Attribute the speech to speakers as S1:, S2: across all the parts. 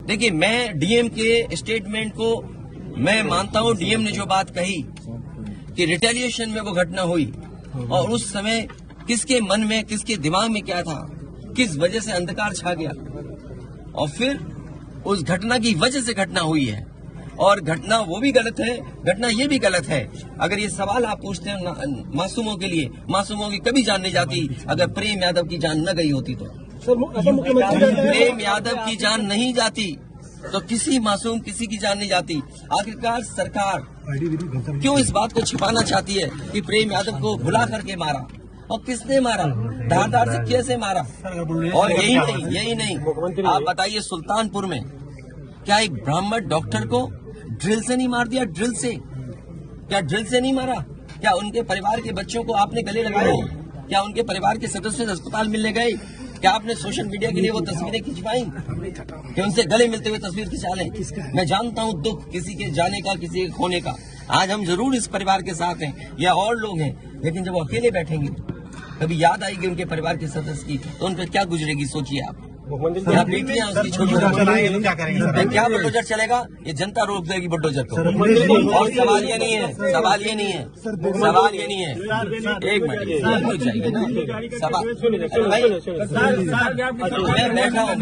S1: देखिए, मैं डीएम के स्टेटमेंट को मैं मानता हूं। डीएम ने जो बात कही कि रिटेलिएशन में वो घटना हुई और उस समय किसके मन में, किसके दिमाग में क्या था, किस वजह से अंधकार छा गया और फिर उस घटना की वजह से घटना हुई है। और घटना वो भी गलत है, घटना ये भी गलत है। अगर ये सवाल आप पूछते हैं मासूमों के लिए, मासूमों की कभी जान नहीं जाती अगर प्रेम यादव की जान न गई होती तो। प्रेम यादव की जान नहीं जाती तो किसी मासूम किसी की जान नहीं जाती। आखिरकार सरकार क्यों इस बात को छिपाना चाहती है कि प्रेम यादव को भुला करके मारा, और किसने मारा, धारदार से कैसे मारा। और यही नहीं आप बताइए, सुल्तानपुर में क्या एक ब्राह्मण डॉक्टर को ड्रिल से नहीं मार दिया? ड्रिल से, क्या ड्रिल से नहीं मारा? क्या उनके परिवार के बच्चों को आपने गले लगाए? क्या उनके परिवार के सदस्य अस्पताल मिलने गए? क्या आपने सोशल मीडिया के लिए वो तस्वीरें खिंचवाई कि उनसे गले मिलते हुए तस्वीर खिंचा लें? मैं जानता हूं दुख किसी के जाने का, किसी के खोने का। आज हम जरूर इस परिवार के साथ हैं या और लोग हैं, लेकिन जब वो अकेले बैठेंगे कभी याद आएगी उनके परिवार के सदस्य की तो उन पर क्या गुजरेगी, सोचिए आप। क्या बेटियां उसकी छोटी क्या बुलडोजर चलेगा? ये जनता रोक देगी बुलडोजर को। और सवाल ये नहीं है, सवाल ये नहीं है, सवाल ये नहीं है। एक मिनट हो जाएगी ना सवाल। मैं बैठा हूँ।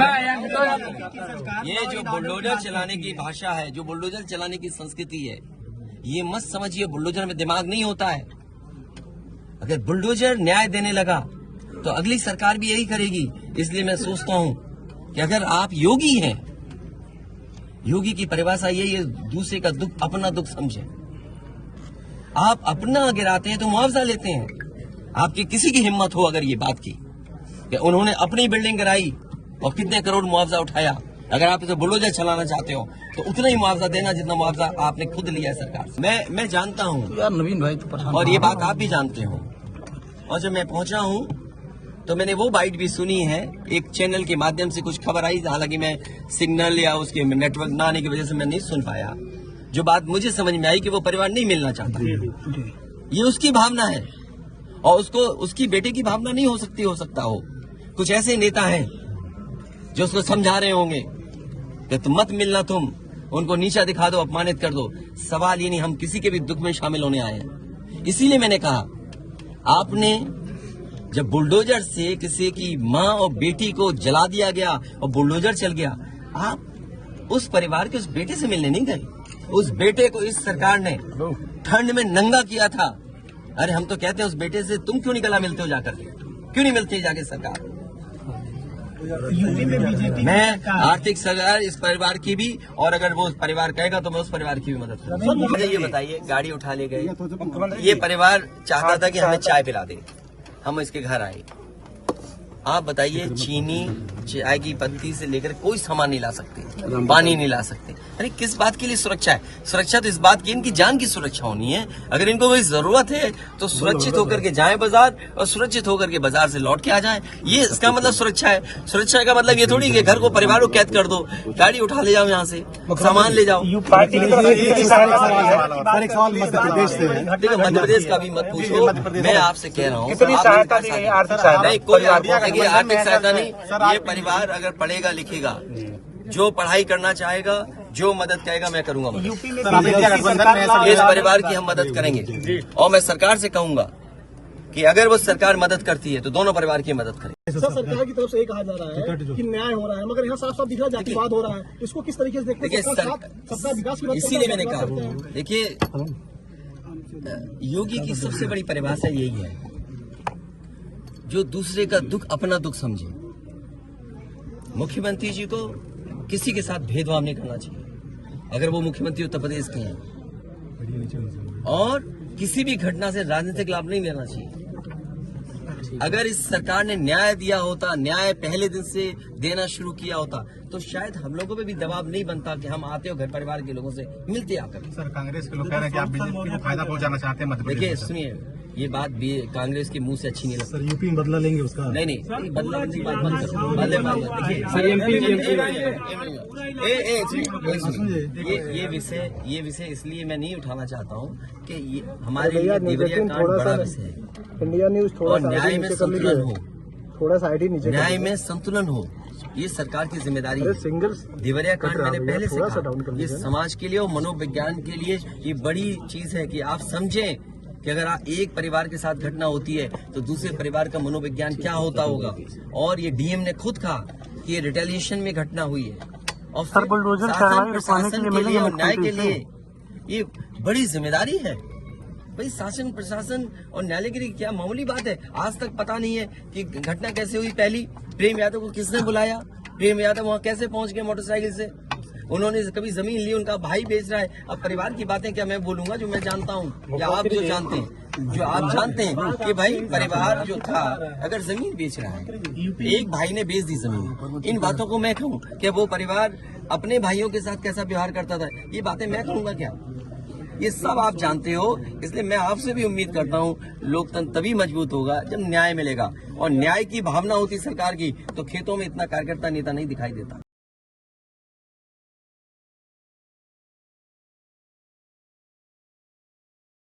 S1: ये जो बुलडोजर चलाने की भाषा है, जो बुलडोजर चलाने की संस्कृति है, ये मत समझिए बुलडोजर में दिमाग नहीं होता है। अगर बुलडोजर न्याय देने लगा तो अगली सरकार भी यही करेगी। इसलिए मैं सोचता हूं कि अगर आप योगी हैं, योगी की परिभाषा यही है, दूसरे का दुख अपना दुख समझे। आप अपना गिराते हैं तो मुआवजा लेते हैं। आपकी किसी की हिम्मत हो अगर ये बात की कि उन्होंने अपनी बिल्डिंग गिराई और कितने करोड़ मुआवजा उठाया, अगर आप इसे बुलडोजर चलाना चाहते हो तो उतना ही मुआवजा देना जितना मुआवजा आपने खुद लिया है सरकार से। मैं जानता हूं
S2: यार नवीन भाई तो
S1: और ये बात आप भी जानते हो। और जब मैं पहुंचा हूं तो मैंने वो बाइट भी सुनी है, एक चैनल के माध्यम से कुछ खबर आई, हालांकि मैं सिग्नल या उसके नेटवर्क न आने की वजह से मैं नहीं सुन पाया। जो बात मुझे समझ में आई कि वो परिवार नहीं मिलना चाहता, ये उसकी भावना है और उसको उसकी बेटे की भावना नहीं हो सकता हो। कुछ ऐसे नेता हैं जो उसको समझा रहे होंगे कि तुम मत मिलना, तुम उनको नीचा दिखा दो, अपमानित कर दो। सवाल ये नहीं, हम किसी के भी दुख में शामिल होने आए हैं। इसीलिए मैंने कहा, आपने जब बुलडोजर से किसी की माँ और बेटी को जला दिया गया और बुलडोजर चल गया, आप उस परिवार के उस बेटे से मिलने नहीं गए। उस बेटे को इस सरकार ने ठंड में नंगा किया था। अरे हम तो कहते हैं उस बेटे से तुम क्यों नहीं गला मिलते हो जाकर, क्यों नहीं मिलते जाके सरकार? मैं आर्थिक सहायता इस परिवार की भी, और अगर वो परिवार कहेगा तो मैं उस परिवार की भी मदद करूंगा। मुझे ये बताइए, गाड़ी उठा ले गए, ये परिवार चाहता था कि हमें चाय पिला दे, हम इसके घर आए। आप बताइए, चीनी, चाय की पत्ती से लेकर कोई सामान नहीं ला सकते, पानी नहीं ला सकते। अरे किस बात के लिए सुरक्षा है? सुरक्षा तो इस बात की, इनकी जान की सुरक्षा होनी है। अगर इनको कोई जरूरत है तो सुरक्षित होकर के जाएं बाजार और सुरक्षित होकर के बाजार से लौट के आ जाएं। ये इसका मतलब सुरक्षा है। सुरक्षा का मतलब ये थोड़ी कि घर को, परिवार को कैद कर दो, गाड़ी उठा ले जाओ, यहाँ से सामान ले जाओ। देखो, मध्य प्रदेश का भी मत पूछो, मैं आपसे कह रहा हूँ आर्थिक सहायता नहीं। ये परिवार अगर पढ़ेगा लिखेगा, जो पढ़ाई करना चाहेगा, जो मदद कहेगा, मैं करूंगा मदद। इस परिवार की हम मदद करेंगे और मैं सरकार से कहूंगा कि अगर वो सरकार मदद करती है तो दोनों परिवार की मदद करें।
S3: सर, सरकार की तरफ से ये कहा जा रहा है कि न्याय हो रहा है, मगर यहाँ साफ साफ दिख रहा है जातिवाद हो रहा है। इसको किस तरीके से देखते हैं? सबका विकास की बात,
S1: इसीलिए मैंने कहा, देखिए, योगी की सबसे बड़ी परिभाषा यही है, जो दूसरे का दुख अपना दुख समझे। मुख्यमंत्री जी को किसी के साथ भेदभाव नहीं करना चाहिए अगर वो मुख्यमंत्री उत्तर प्रदेश के हैं, और किसी भी घटना से राजनीतिक लाभ नहीं लेना चाहिए। अगर इस सरकार ने न्याय दिया होता, न्याय पहले दिन से देना शुरू किया होता, तो शायद हम लोगों पे भी दबाव नहीं बनता कि हम आते हो घर परिवार के लोगों से मिलते आकर।
S4: सर, कांग्रेस के लोग कह रहे हैं कि आप बीजेपी को फायदा पहुंचाना चाहते हैं मध्य प्रदेश।
S1: देखिए, सुनिए, ये बात भी कांग्रेस के मुंह से अच्छी नहीं लगती।
S3: सर, यूपी में बदला लेंगे उसका?
S1: नहीं, बदला की बात बंद करो। ये विषय इसलिए मैं नहीं उठाना चाहता हूँ कि ये हमारे लिए देवरिया कांड बड़ा विषय है।
S3: इंडिया न्यूज
S1: और न्याय में संतुलन हो,
S3: थोड़ा सा आईडी नीचे,
S1: न्याय में संतुलन हो। ये सरकार की जिम्मेदारी है।
S3: सिंगल
S1: देवरिया कांड मैंने पहले से
S3: थोड़ा सा डाउन कर
S1: कहा, ये
S3: लीजिए।
S1: समाज के लिए और मनोविज्ञान के लिए ये बड़ी चीज है कि आप समझें कि अगर एक परिवार के साथ घटना होती है तो दूसरे परिवार का मनोविज्ञान क्या होता होगा। और ये डीएम ने खुद कहा कि ये रिटेलिएशन में घटना हुई है और
S3: सर, बुलडोजर
S1: शासन प्रशासन के लिए और न्याय के लिए ये बड़ी जिम्मेदारी है। भाई शासन प्रशासन और न्यायालय के लिए क्या मामूली बात है। आज तक पता नहीं है कि घटना कैसे हुई। पहली, प्रेम यादव को किसने बुलाया, प्रेम यादव वहाँ कैसे पहुंच गए मोटरसाइकिल से, उन्होंने कभी जमीन ली, उनका भाई बेच रहा है। अब परिवार की बातें क्या मैं बोलूंगा जो मैं जानता हूँ या आप जो जानते हैं कि भाई परिवार जो था अगर जमीन बेच रहा है, एक भाई ने बेच दी जमीन, इन बातों को मैं कहूँ कि वो परिवार अपने भाइयों के साथ कैसा व्यवहार करता था, ये बातें मैं कहूँगा क्या? ये सब आप जानते हो। इसलिए मैं आपसे भी उम्मीद करता हूँ लोकतंत्र तभी मजबूत होगा जब न्याय मिलेगा, और न्याय की भावना होती सरकार की तो खेतों में इतना कार्यकर्ता नेता नहीं दिखाई देता।